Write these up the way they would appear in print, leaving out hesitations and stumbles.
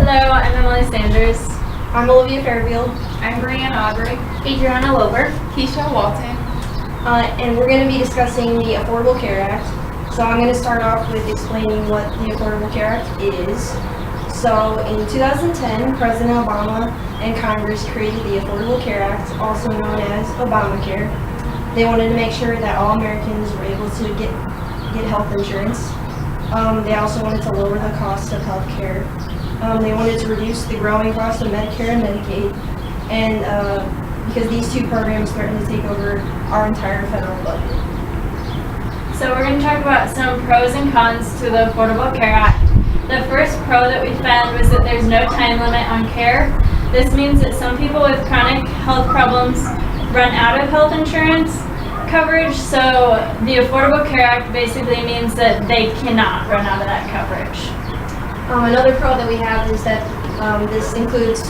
Hello, I'm Emily Sanders. I'm Olivia Fairfield. I'm Breann, Aubry. Adrianna, Lober. Keisha, Walton. And we're going to be discussing the Affordable Care Act. So I'm going to start off with explaining what the Affordable Care Act is. So in 2010, President Obama and Congress created the Affordable Care Act, also known as Obamacare. They wanted to make sure that all Americans were able to get health insurance. They also wanted to lower the cost of health care. They wanted to reduce the growing cost of Medicare and Medicaid, and because these two programs threaten to take over our entire federal budget. So we're going to talk about some pros and cons to the Affordable Care Act. The first pro that we found was that there's no time limit on care. This means that some people with chronic health problems run out of health insurance coverage, so the Affordable Care Act basically means that they cannot run out of that coverage. Another pro that we have is that this includes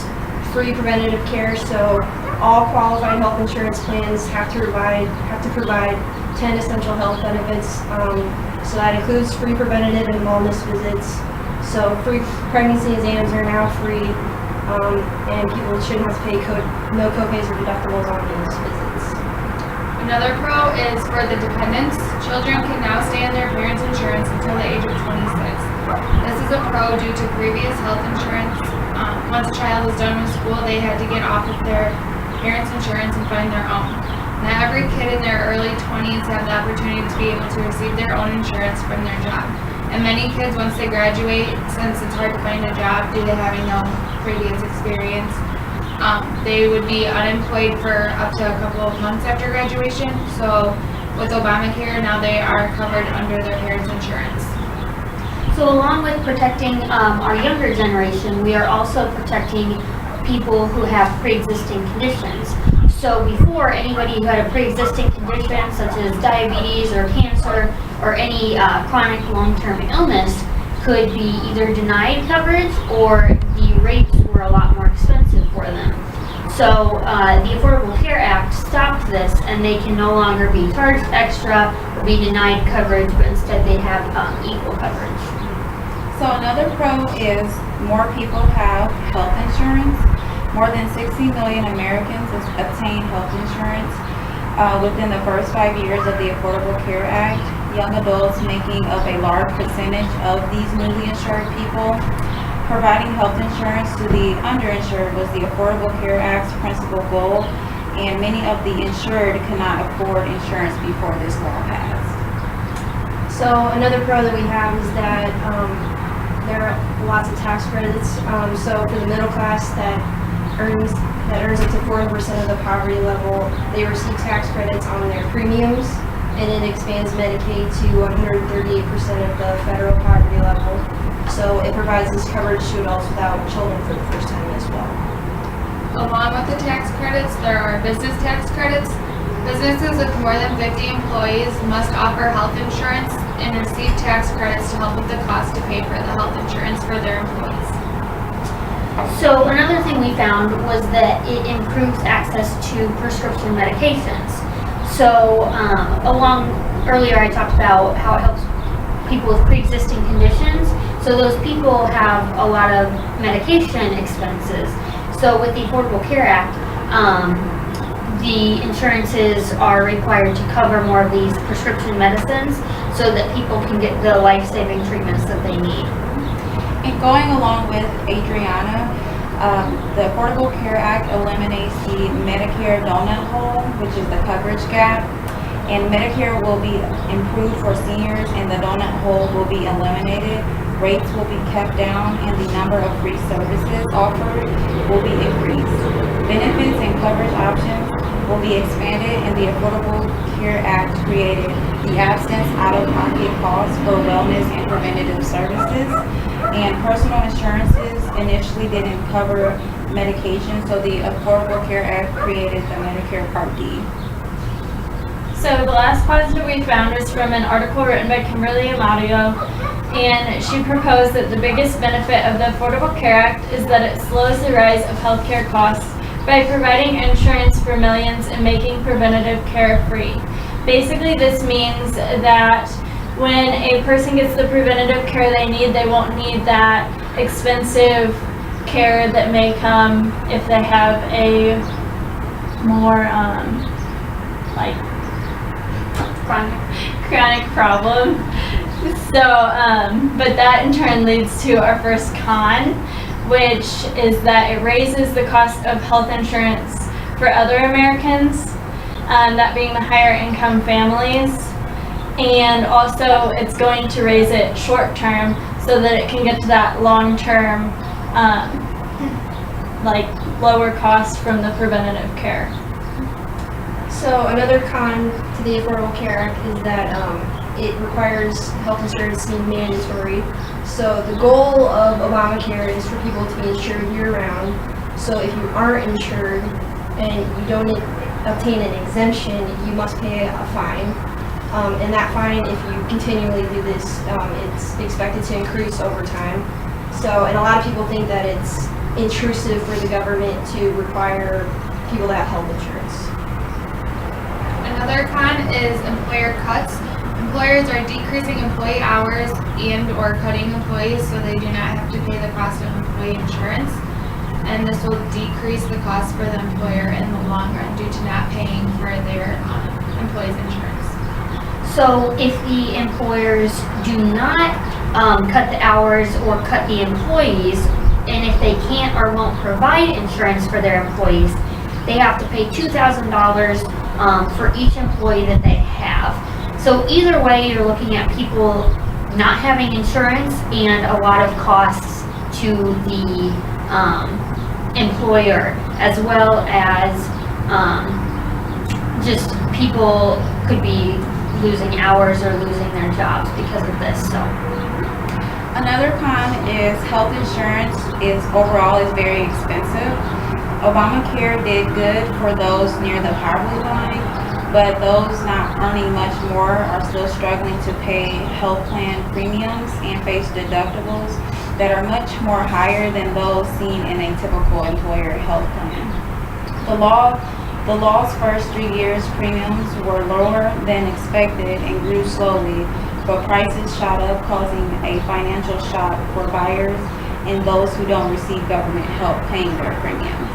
free preventative care, so all qualified health insurance plans have to provide 10 essential health benefits. So that includes free preventative and wellness visits. So free pregnancy exams are now free, and people shouldn't have to pay no copays or deductibles on these visits. Another pro is for the dependents. Children can now stay on their parents' insurance until the age of 26. This is a pro due to previous health insurance. Once a child was done with school, they had to get off of their parents' insurance and find their own. Not every kid in their early 20s have the opportunity to be able to receive their own insurance from their job. And many kids, once they graduate, since it's hard to find a job due to having no previous experience, they would be unemployed for up to a couple of months after graduation. So with Obamacare, now they are covered under their parents' insurance. So along with protecting our younger generation, we are also protecting people who have pre-existing conditions. So before, anybody who had a pre-existing condition such as diabetes or cancer or any chronic long-term illness could be either denied coverage or the rates were a lot more expensive for them. So the Affordable Care Act stopped this, and they can no longer be charged extra or be denied coverage, but instead they have equal coverage. So another pro is more people have health insurance. More than 60 million Americans obtain health insurance within the first 5 years of the Affordable Care Act. Young adults making up a large percentage of these newly insured people. Providing health insurance to the underinsured was the Affordable Care Act's principal goal, and many of the insured cannot afford insurance before this law passed. So another pro that we have is that there are lots of tax credits. So for the middle class that earns up to 40% of the poverty level, they receive tax credits on their premiums, and it expands Medicaid to 138% of the federal poverty level. So it provides this coverage to adults without children for the first time as well. Along with the tax credits, there are business tax credits. Businesses with more than 50 employees must offer health insurance and receive tax credits to help with the cost to pay for the health insurance for their employees. So another thing we found was that it improves access to prescription medications. So earlier I talked about how it helps people with pre-existing conditions. So those people have a lot of medication expenses. So with the Affordable Care Act, the insurances are required to cover more of these prescription medicines so that people can get the life-saving treatments that they need. And going along with Adrianna, the Affordable Care Act eliminates the Medicare donut hole, which is the coverage gap. And Medicare will be improved for seniors, and the donut hole will be eliminated. Rates will be kept down, and the number of free services offered will be increased. Benefits and coverage options will be expanded, and the Affordable Care Act created the absence out-of-pocket costs for wellness and preventative services. And personal insurances initially didn't cover medication, so the Affordable Care Act created the Medicare Part D. So the last positive we found was from an article written by Kimberly Amadio, and she proposed that the biggest benefit of the Affordable Care Act is that it slows the rise of healthcare costs by providing insurance for millions and making preventative care free. Basically, this means that when a person gets the preventative care they need, they won't need that expensive care that may come if they have a more like chronic problem. So, but that in turn leads to our first con, which is that it raises the cost of health insurance for other Americans, that being the higher income families. And also it's going to raise it short term so that it can get to that long term, like lower cost from the preventative care. So another con to the Affordable Care Act is that it requires health insurance to be mandatory. So the goal of Obamacare is for people to be insured year-round. So if you aren't insured and you don't obtain an exemption, you must pay a fine. And that fine, if you continually do this, it's expected to increase over time. So, and a lot of people think that it's intrusive for the government to require people to have health insurance. Another con is employer cuts. Employers are decreasing employee hours and or cutting employees so they do not have to pay the cost of employee insurance. And this will decrease the cost for the employer in the long run due to not paying for their employees' insurance. So if the employers do not cut the hours or cut the employees, and if they can't or won't provide insurance for their employees, they have to pay $2,000 for each employee that they have. So either way, you're looking at people not having insurance and a lot of costs to the employer, as well as just people could be losing hours or losing their jobs because of this. So Another con is health insurance overall is very expensive. Obamacare did good for those near the poverty line, but those not earning much more are still struggling to pay health plan premiums and face deductibles that are much more higher than those seen in a typical employer health plan. The law's first 3 years premiums were lower than expected and grew slowly, but prices shot up, causing a financial shock for buyers and those who don't receive government help paying their premiums.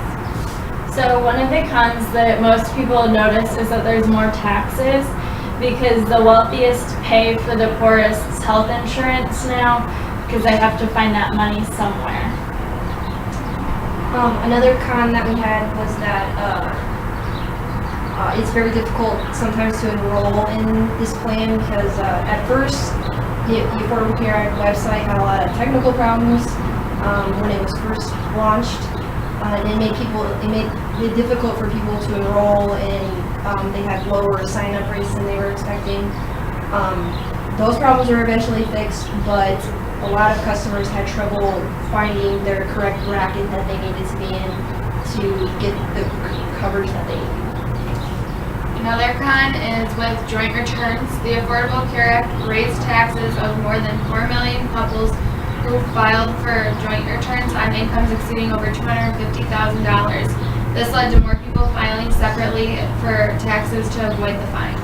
So one of the cons that most people notice is that there's more taxes because the wealthiest pay for the poorest's health insurance now because they have to find that money somewhere. Another con that we had was that it's very difficult sometimes to enroll in this plan because at first the Affordable Care Act website had a lot of technical problems when it was first launched. It made it difficult for people to enroll, and they had lower sign-up rates than they were expecting. Those problems were eventually fixed, but a lot of customers had trouble finding their correct bracket that they needed to be in to get the coverage that they needed. Another con is with joint returns. The Affordable Care Act raised taxes of more than 4 million couples who filed for joint returns on incomes exceeding over $250,000. This led to more people filing separately for taxes to avoid the fine.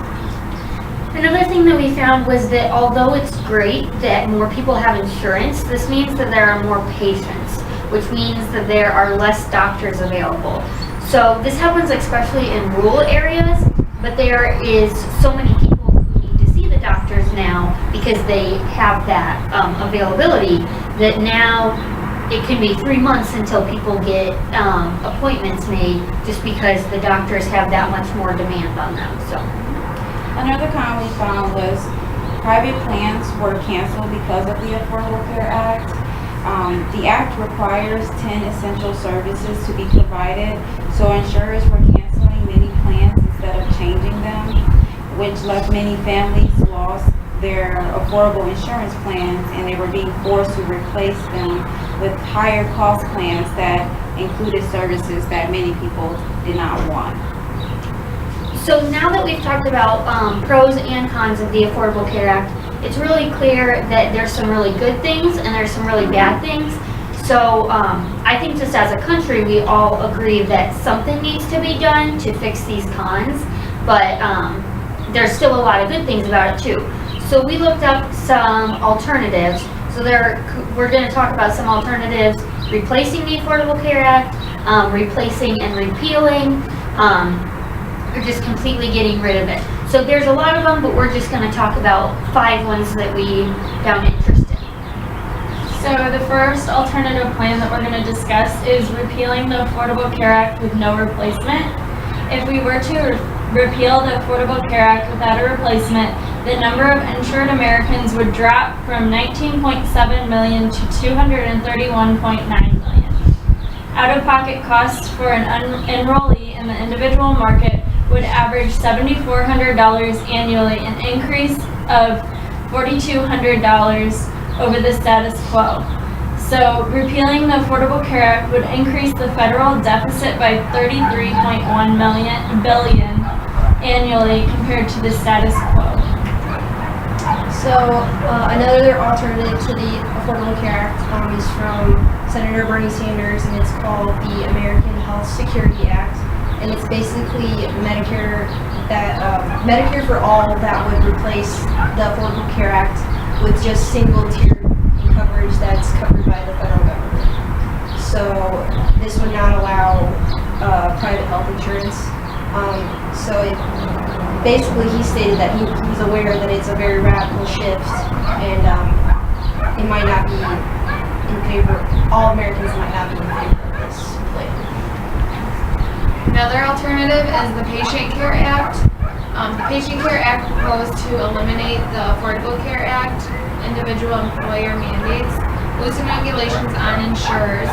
another thing that we found was that although it's great that more people have insurance, this means that there are more patients, which means that there are less doctors available. So this happens especially in rural areas, but there is so many people who need to see the doctors now because they have that availability that now it can be 3 months until people get appointments made just because the doctors have that much more demand on them. So Another con we found was private plans were canceled because of the Affordable Care Act. The act requires 10 essential services to be provided, so insurers were canceling many plans instead of changing them, which left many families lost their affordable insurance plans, and they were being forced to replace them with higher cost plans that included services that many people did not want. So now that we've talked about pros and cons of the Affordable Care Act, it's really clear that there's some really good things and there's some really bad things. So I think just as a country, we all agree that something needs to be done to fix these cons, but there's still a lot of good things about it too. So we looked up some alternatives. So we're going to talk about some alternatives replacing the Affordable Care Act, replacing and repealing, or just completely getting rid of it. So there's a lot of them, but we're just going to talk about 5 ones that we found interesting. So the first alternative plan that we're going to discuss is repealing the Affordable Care Act with no replacement. If we were to repeal the Affordable Care Act without a replacement, the number of insured Americans would drop from 19.7 million to 231.9 million. Out-of-pocket costs for an enrollee in the individual market would average $7,400 annually, an increase of $4,200 over the status quo. So repealing the Affordable Care Act would increase the federal deficit by $33.1 billion annually compared to the status quo. So another alternative to the Affordable Care Act is from Senator Bernie Sanders, and it's called the American Health Security Act, and it's basically Medicare for all that would replace the Affordable Care Act with just single-tier coverage that's covered by the federal government. So this would not allow private health insurance. Basically he stated that he's aware that it's a very radical shift, and it might not be in favor, all Americans might not be in favor of this plan. Another alternative is the Patient Care Act. The Patient Care Act proposed to eliminate the Affordable Care Act, individual employer mandates, loosen regulations on insurers,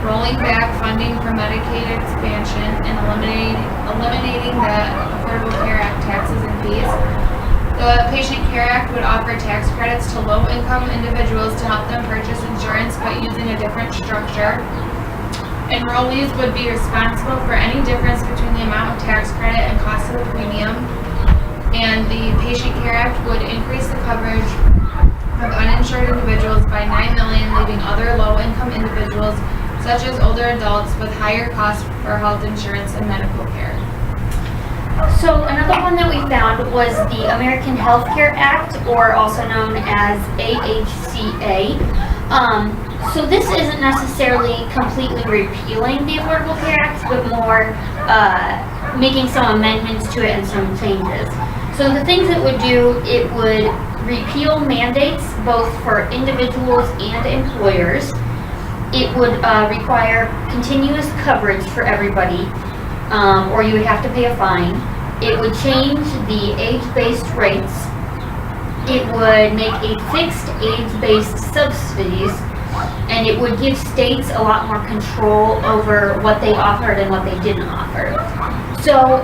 rolling back funding for Medicaid expansion, and eliminating the Affordable Care Act taxes and fees. The Patient Care Act would offer tax credits to low-income individuals to help them purchase insurance but using a different structure. Enrollees would be responsible for any difference between the amount of tax credit and cost of the premium. And the Patient Care Act would increase the coverage of uninsured individuals by 9 million, leaving other low-income individuals, such as older adults, with higher costs for health insurance and medical care. So another one that we found was the American Health Care Act, or also known as AHCA. So this isn't necessarily completely repealing the Affordable Care Act, but more making some amendments to it and some changes. So the things it would do, it would repeal mandates both for individuals and employers. It would require continuous coverage for everybody, or you would have to pay a fine. It would change the age-based rates. It would make a fixed age-based subsidies, and it would give states a lot more control over what they offered and what they didn't offer. So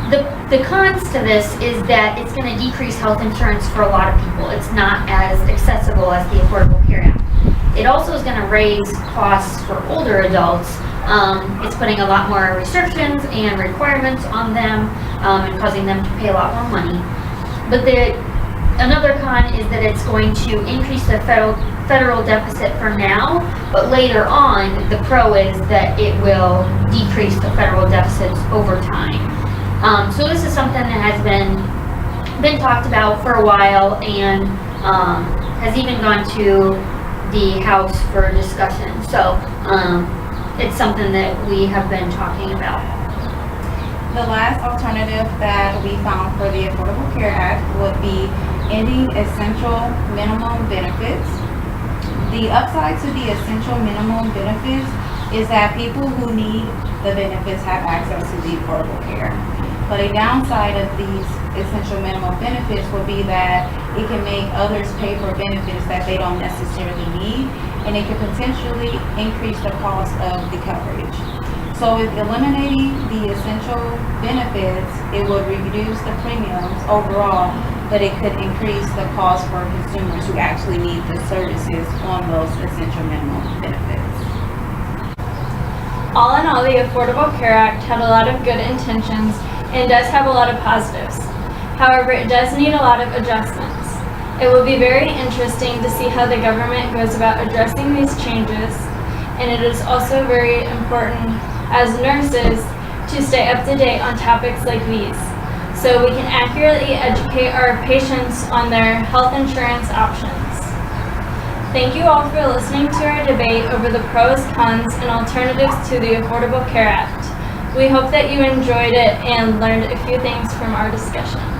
the cons to this is that it's going to decrease health insurance for a lot of people. It's not as accessible as the Affordable Care Act. It also is going to raise costs for older adults. It's putting a lot more restrictions and requirements on them, and causing them to pay a lot more money. But another con is that it's going to increase the federal deficit for now, but later on, the pro is that it will decrease the federal deficits over time. So this is something that has been talked about for a while, and has even gone to the House for discussion. So it's something that we have been talking about. The last alternative that we found for the Affordable Care Act would be ending essential minimum benefits. The upside to the essential minimum benefits is that people who need the benefits have access to the affordable care. But a downside of these essential minimum benefits will be that it can make others pay for benefits that they don't necessarily need, and it can potentially increase the cost of the coverage. So with eliminating the essential benefits, it would reduce the premiums overall, but it could increase the cost for consumers who actually need the services on those essential minimum benefits. All in all, the Affordable Care Act had a lot of good intentions and does have a lot of positives. However, it does need a lot of adjustments. It will be very interesting to see how the government goes about addressing these changes, and it is also very important as nurses to stay up to date on topics like these, so we can accurately educate our patients on their health insurance options. Thank you all for listening to our debate over the pros, cons, and alternatives to the Affordable Care Act. We hope that you enjoyed it and learned a few things from our discussion.